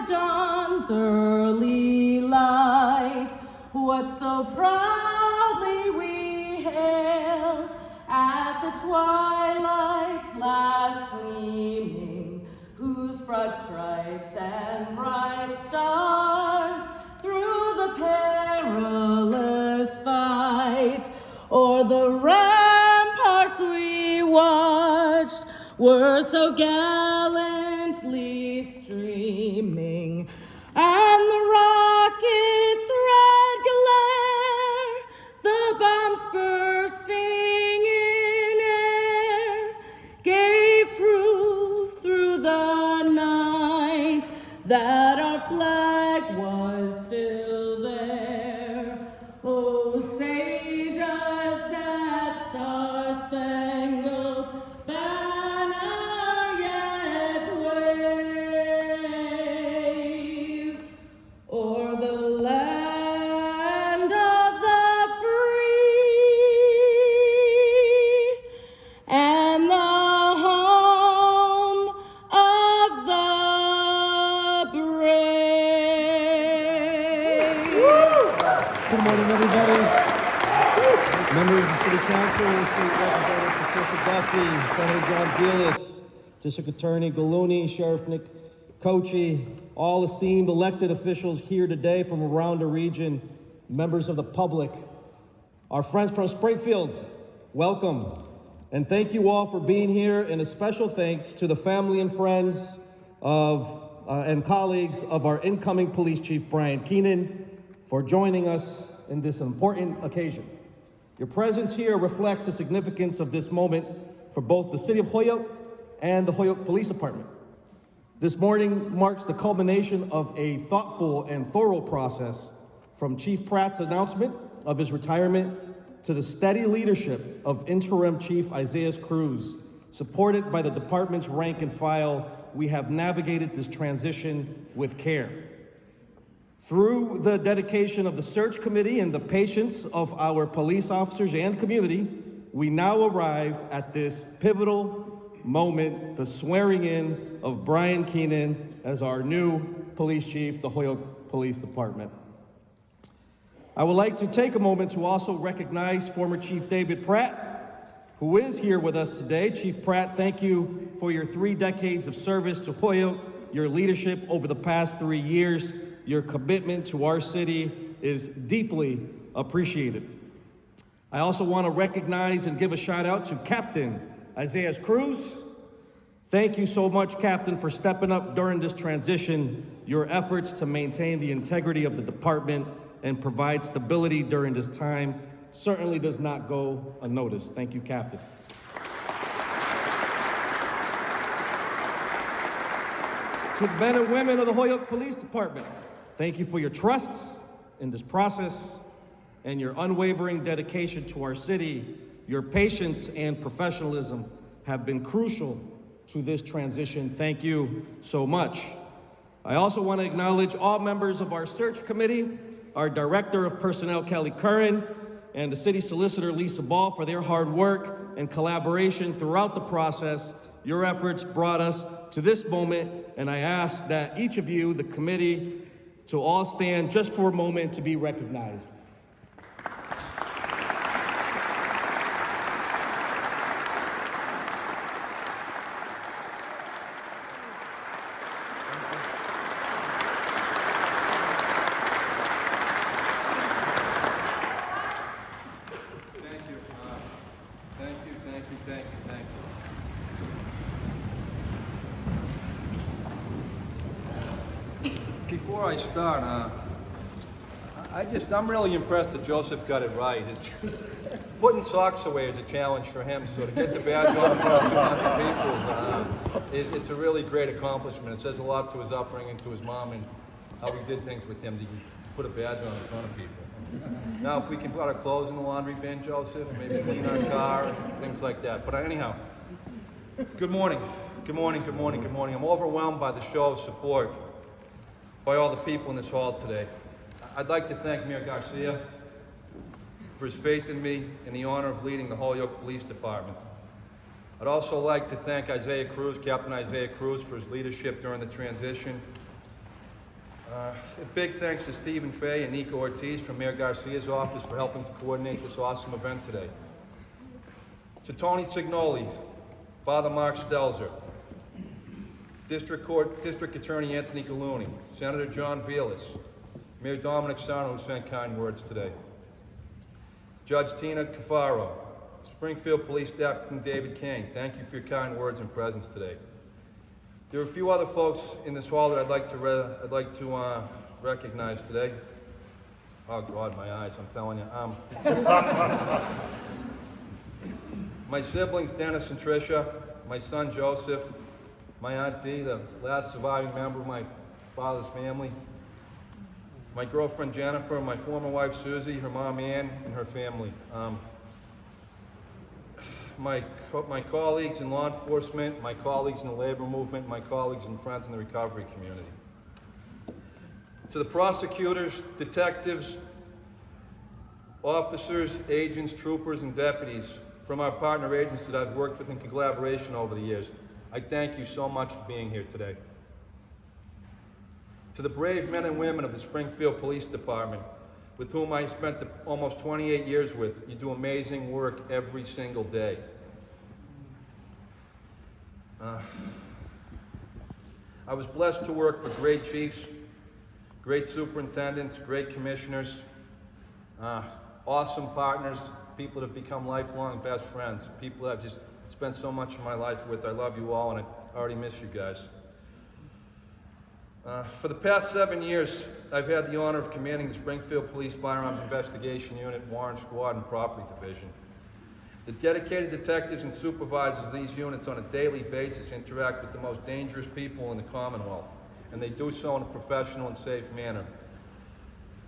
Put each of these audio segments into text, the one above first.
the dawn's early light, what so proudly we hailed at the twilight's last gleaming, whose broad stripes and bright stars through the perilous fight o'er the ramparts we watched were so gallantly streaming, and the rockets' red glare, the bombs bursting in air, gave proof through the night that our flag was still there. Oh, say does that star-spangled banner yet wave o'er the land of the free and the home of the brave? Good morning, everybody. Members of the City Council, State Representative Patricia Duffy, Senator John Gillis, District Attorney Gallouni, Sheriff Nick Kochi, all esteemed elected officials here today from around the region, members of the public, our friends from Springfield, welcome. And thank you all for being here, and a special thanks to the family and friends of and colleagues of our incoming Police Chief, Brian Keenan, for joining us in this important occasion. Your presence here reflects the significance of this moment for both the City of Holyoke and the Holyoke Police Department. This morning marks the culmination of a thoughtful and thorough process, from Chief Pratt's announcement of his retirement to the steady leadership of Interim Chief Isaiah Cruz. Supported by the department's rank and file, we have navigated this transition with care. Through the dedication of the search committee and the patience of our police officers and community, we now arrive at this pivotal moment, the swearing in of Brian Keenan as our new police chief, the Holyoke Police Department. I would like to take a moment to also recognize former Chief David Pratt, who is here with us today. Chief Pratt, thank you for your 3 decades of service to Holyoke, your leadership over the past 3 years. Your commitment to our city is deeply appreciated. I also want to recognize and give a shout out to Captain Isaiah Cruz. Thank you so much, Captain, for stepping up during this transition. Your efforts to maintain the integrity of the department and provide stability during this time certainly does not go unnoticed. Thank you, Captain. To the men and women of the Holyoke Police Department, thank you for your trust in this process and your unwavering dedication to our city. Your patience and professionalism have been crucial to this transition. Thank you so much. I also want to acknowledge all members of our search committee, our Director of Personnel, Kelly Curran, and the City Solicitor, Lisa Ball, for their hard work and collaboration throughout the process. Your efforts brought us to this moment, and I ask that each of you, the committee, to all stand just for a moment to be recognized. Thank you. Before I start, I'm really impressed that Joseph got it right. Putting socks away is a challenge for him, so to get the badge on in front of 200 people, it's a really great accomplishment. It says a lot to his upbringing, to his mom, and how we did things with him to put a badge on in front of people. Now, if we can put our clothes in the laundry bin, Joseph, maybe clean our car, things like that. But anyhow, good morning. Good morning, good morning, good morning. I'm overwhelmed by the show of support by all the people in this hall today. I'd like to thank Mayor Garcia for his faith in me and the honor of leading the Holyoke Police Department. I'd also like to thank Isaiah Cruz, Captain Isaiah Cruz, for his leadership during the transition. A big thanks to Stephen Fay and Nico Ortiz from Mayor Garcia's office for helping to coordinate this awesome event today. To Tony Signoli, Father Mark Stelzer, District Attorney Anthony Gallouni, Senator John Velas, Mayor Dominic Sarno, who sent kind words today, Judge Tina Cafaro, Springfield Police Captain David King, thank you for your kind words and presence today. There are a few other folks in this hall that I'd like to recognize today. Oh God, my eyes, I'm telling you. My siblings, Dennis and Tricia, my son Joseph, my Aunt Dee, the last surviving member of my father's family, my girlfriend Jennifer, my former wife Susie, her mom Ann, and her family. My colleagues in law enforcement, my colleagues in the labor movement, my colleagues and friends in the recovery community. To the prosecutors, detectives, officers, agents, troopers, and deputies from our partner agencies that I've worked with in collaboration over the years, I thank you so much for being here today. To the brave men and women of the Springfield Police Department, with whom I spent almost 28 years with, you do amazing work every single day. I was blessed to work for great chiefs, great superintendents, great commissioners, awesome partners, people that have become lifelong best friends, people that I've just spent so much of my life with. I love you all, and I already miss you guys. For the past 7 years, I've had the honor of commanding the Springfield Police Firearms Investigation Unit, Warrant Squad, and Property Division. The dedicated detectives and supervisors of these units on a daily basis interact with the most dangerous people in the Commonwealth, and they do so in a professional and safe manner.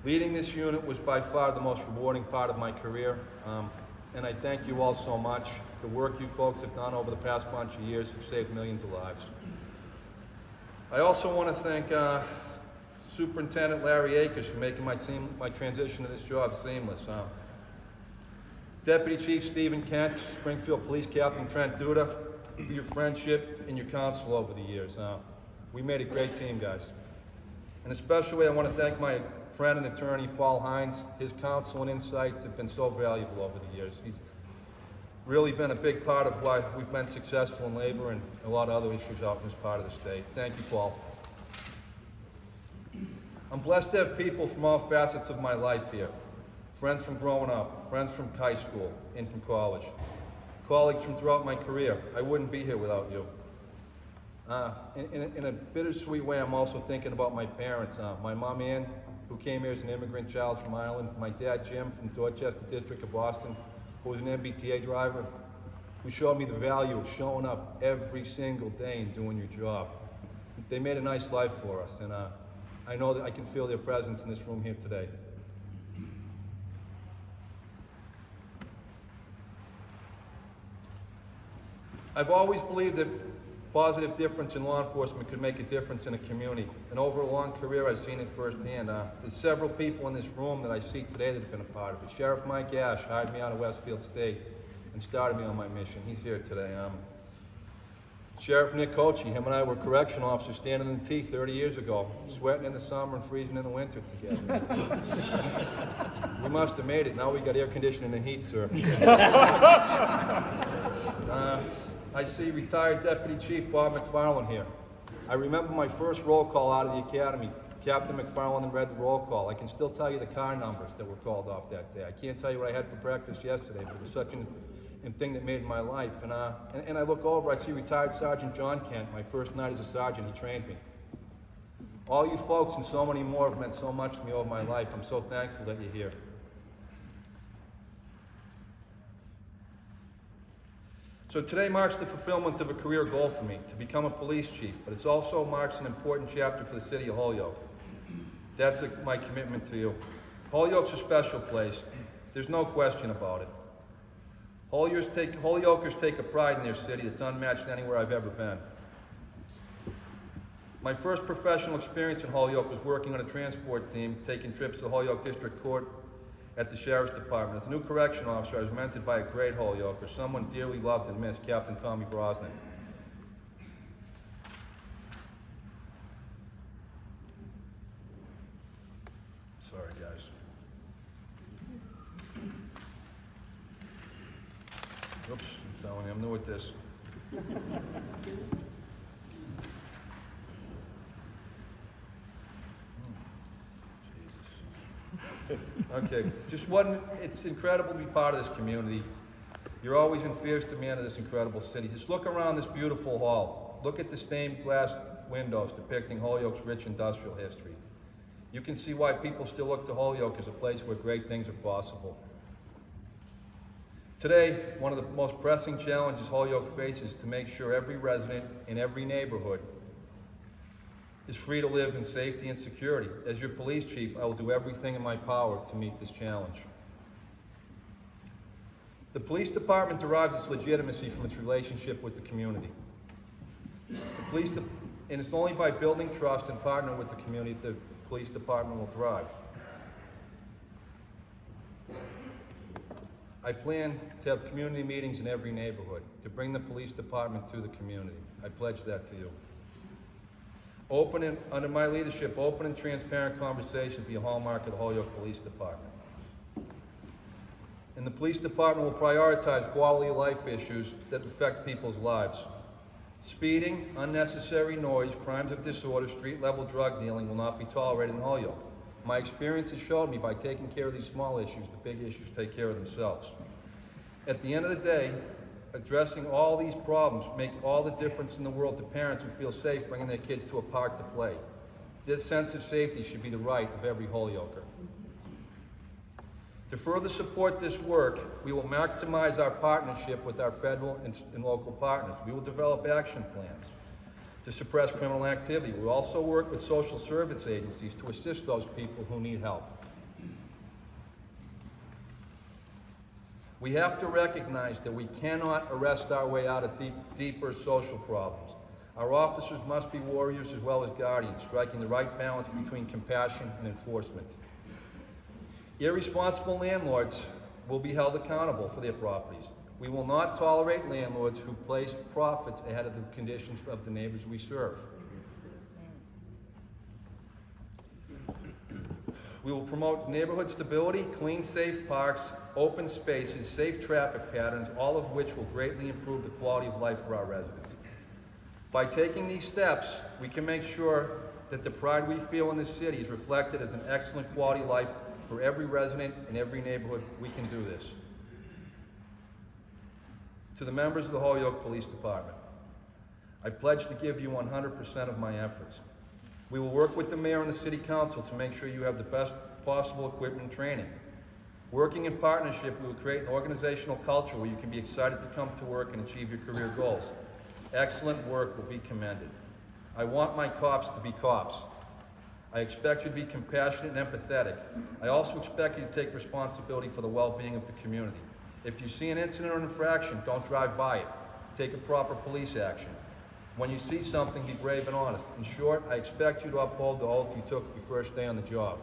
Leading this unit was by far the most rewarding part of my career, and I thank you all so much. The work you folks have done over the past bunch of years have saved millions of lives. I also want to thank Superintendent Larry Akers for making my transition to this job seamless. Deputy Chief Stephen Kent, Springfield Police Captain Trent Duda, for your friendship and your counsel over the years. We made a great team, guys. In a special way, I want to thank my friend and attorney, Paul Hines. His counsel and insights have been so valuable over the years. He's really been a big part of why we've been successful in labor and a lot of other issues out in this part of the state. Thank you, Paul. I'm blessed to have people from all facets of my life here. Friends from growing up, friends from high school and from college, colleagues from throughout my career. I wouldn't be here without you. In a bittersweet way, I'm also thinking about my parents. My mom, Ann, who came here as an immigrant child from Ireland. My dad, Jim, from Dorchester District of Boston, who was an MBTA driver, who showed me the value of showing up every single day and doing your job. They made a nice life for us, and I know that I can feel their presence in this room here today. I've always believed that positive difference in law enforcement could make a difference in a community. And over a long career, I've seen it firsthand. There's several people in this room that I see today that have been a part of it. Sheriff Mike Ash hired me out of Westfield State and started me on my mission. He's here today. Sheriff Nick Cochie, him and I were correctional officers standing in the T 30 years ago, sweating in the summer and freezing in the winter together. We must have made it. Now we got air conditioning and heat, sir. I see retired Deputy Chief Bob McFarland here. I remember my first roll call out of the academy. Captain McFarland read the roll call. I can still tell you the car numbers that were called off that day. I can't tell you what I had for breakfast yesterday, but it was such a thing that made my life. And I look over, I see retired Sergeant John Kent. My first night as a sergeant, he trained me. All you folks and so many more have meant so much to me over my life. I'm so thankful that you're here. So today marks the fulfillment of a career goal for me, to become a police chief, but it also marks an important chapter for the city of Holyoke. That's my commitment to you. Holyoke's a special place. There's no question about it. Holyokers take a pride in their city that's unmatched anywhere I've ever been. My first professional experience in Holyoke was working on a transport team, taking trips to the Holyoke District Court at the Sheriff's Department. As a new correction officer, I was mentored by a great Holyoker, someone dearly loved and missed, Captain Tommy Brosnan. Sorry, guys. Oops, I'm telling you, I'm new at this. Jesus. Okay, it's incredible to be part of this community. You're always in fierce demand of this incredible city. Just look around this beautiful hall. Look at the stained glass windows depicting Holyoke's rich industrial history. You can see why people still look to Holyoke as a place where great things are possible. Today, one of the most pressing challenges Holyoke faces is to make sure every resident in every neighborhood is free to live in safety and security. As your police chief, I will do everything in my power to meet this challenge. The police department derives its legitimacy from its relationship with the community. And it's only by building trust and partnering with the community that the police department will thrive. I plan to have community meetings in every neighborhood to bring the police department to the community. I pledge that to you. Under my leadership, open and transparent conversations be a hallmark of the Holyoke Police Department. And the police department will prioritize quality of life issues that affect people's lives. Speeding, unnecessary noise, crimes of disorder, street-level drug dealing will not be tolerated in Holyoke. My experience has showed me by taking care of these small issues, the big issues take care of themselves. At the end of the day, addressing all these problems make all the difference in the world to parents who feel safe bringing their kids to a park to play. This sense of safety should be the right of every Holyoker. To further support this work, we will maximize our partnership with our federal and local partners. We will develop action plans to suppress criminal activity. We will also work with social service agencies to assist those people who need help. We have to recognize that we cannot arrest our way out of deeper social problems. Our officers must be warriors as well as guardians, striking the right balance between compassion and enforcement. Irresponsible landlords will be held accountable for their properties. We will not tolerate landlords who place profits ahead of the conditions of the neighbors we serve. We will promote neighborhood stability, clean, safe parks, open spaces, safe traffic patterns, all of which will greatly improve the quality of life for our residents. By taking these steps, we can make sure that the pride we feel in this city is reflected as an excellent quality of life for every resident in every neighborhood. We can do this. To the members of the Holyoke Police Department, I pledge to give you 100% of my efforts. We will work with the mayor and the city council to make sure you have the best possible equipment and training. Working in partnership, we will create an organizational culture where you can be excited to come to work and achieve your career goals. Excellent work will be commended. I want my cops to be cops. I expect you to be compassionate and empathetic. I also expect you to take responsibility for the well-being of the community. If you see an incident or an infraction, don't drive by it. Take a proper police action. When you see something, be brave and honest. In short, I expect you to uphold the oath you took your first day on the job.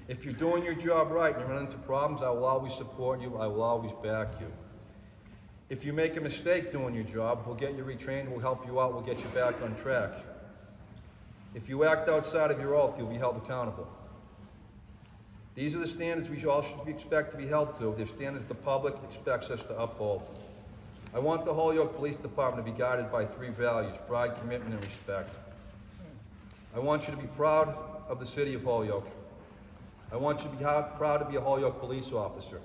If you're doing your job right and you run into problems, I will always support you. I will always back you. If you make a mistake doing your job, we'll get you retrained, we'll help you out, we'll get you back on track. If you act outside of your oath, you'll be held accountable. These are the standards we all should expect to be held to. They're standards the public expects us to uphold. I want the Holyoke Police Department to be guided by 3 values: pride, commitment, and respect. I want you to be proud of the city of Holyoke. I want you to be proud to be a Holyoke police officer.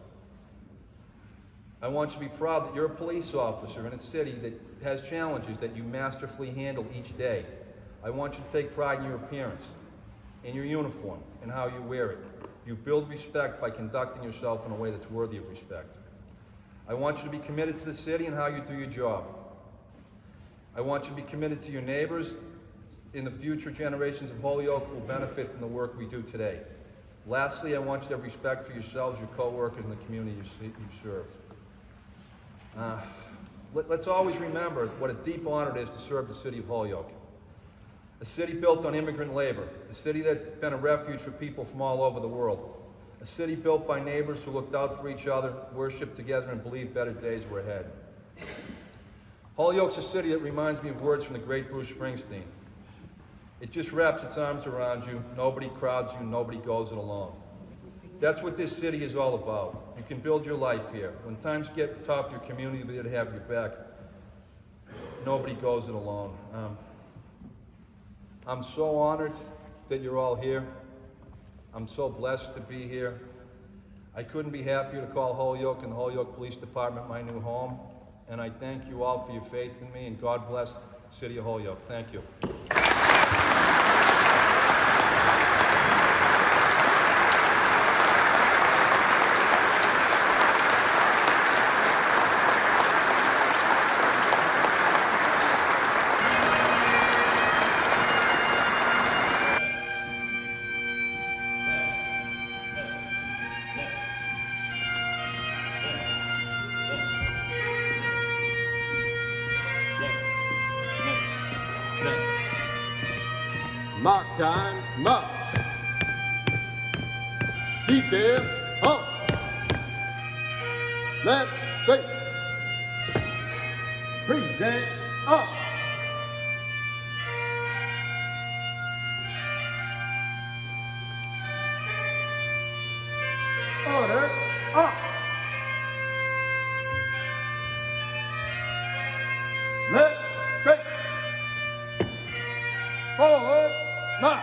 I want you to be proud that you're a police officer in a city that has challenges that you masterfully handle each day. I want you to take pride in your appearance, in your uniform, and how you wear it. You build respect by conducting yourself in a way that's worthy of respect. I want you to be committed to the city and how you do your job. I want you to be committed to your neighbors. In the future, generations of Holyoke will benefit from the work we do today. Lastly, I want you to have respect for yourselves, your co-workers, and the community you serve. Let's always remember what a deep honor it is to serve the city of Holyoke. A city built on immigrant labor, a city that's been a refuge for people from all over the world, a city built by neighbors who looked out for each other, worshiped together, and believed better days were ahead. Holyoke's a city that reminds me of words from the great Bruce Springsteen. It just wraps its arms around you. Nobody crowds you. Nobody goes it alone. That's what this city is all about. You can build your life here. When times get tough, your community will be there to have your back. Nobody goes it alone. I'm so honored that you're all here. I'm so blessed to be here. I couldn't be happier to call Holyoke and the Holyoke Police Department my new home. And I thank you all for your faith in me, and God bless the city of Holyoke. Thank you. Mark time, march. Detail, up. Left, face. Present, up. Order, up. Left, face. Forward, march.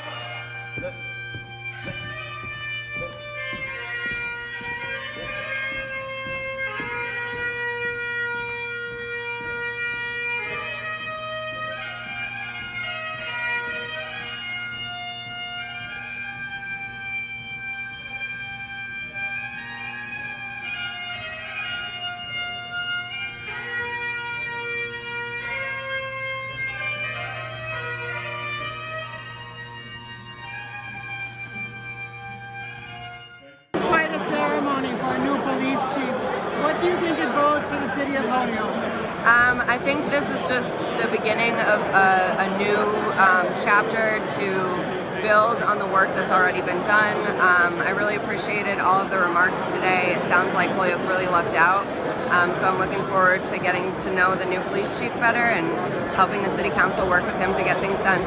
It's quite a ceremony for a new police chief. What do you think it bodes for the city of Holyoke? I think this is just the beginning of a new chapter to build on the work that's already been done. I really appreciated all of the remarks today. It sounds like Holyoke really lucked out. So I'm looking forward to getting to know the new police chief better and helping the city council work with him to get things done.